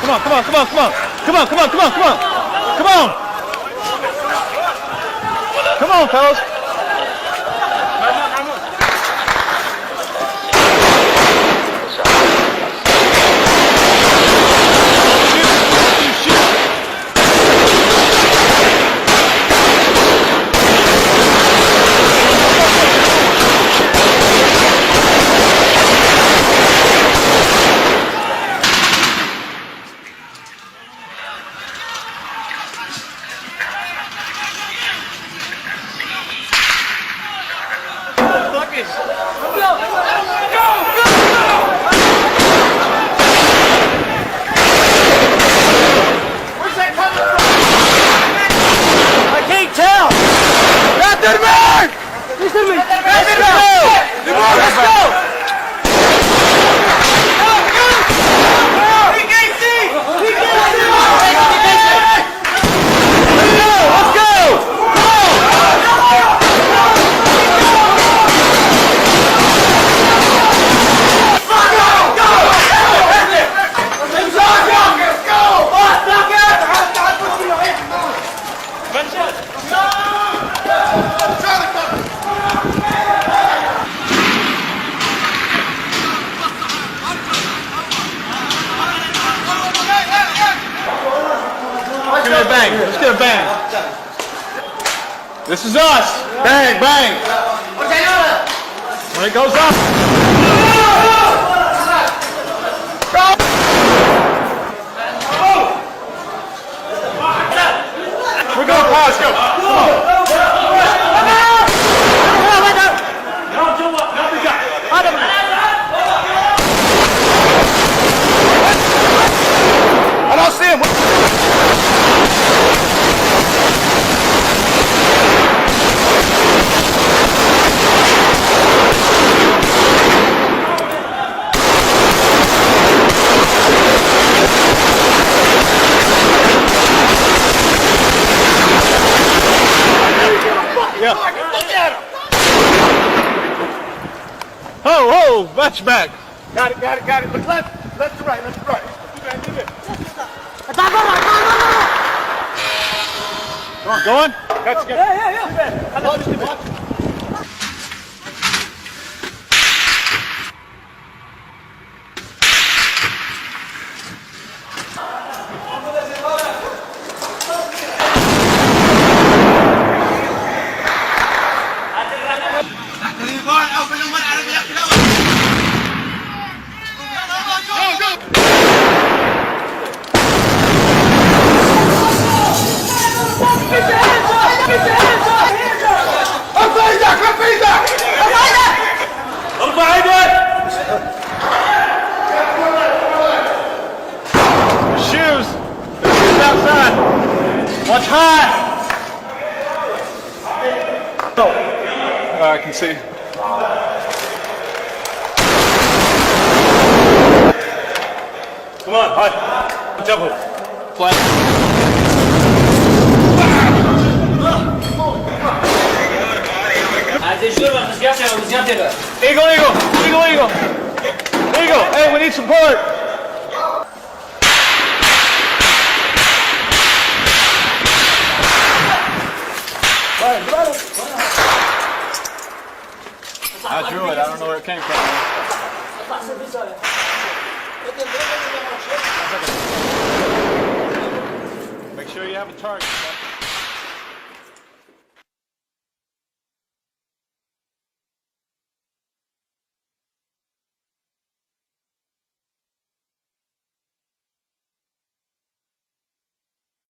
Come on, come on, come on, come on. Come on, come on, come on, come on. Come on. Come on, fellas. Let's get a bang. This is us. Bang, bang. When it goes up. We're going past. Go. Come on. I don't see him. Oh, that's back. Got it. Look left to right. Come on, go on. Yeah. Shoes outside. Watch high. Oh, I can see. Come on, high. Double. Flat. Eagle. Hey, we need support. I drew it. I don't know where it came from. Make sure you have a target.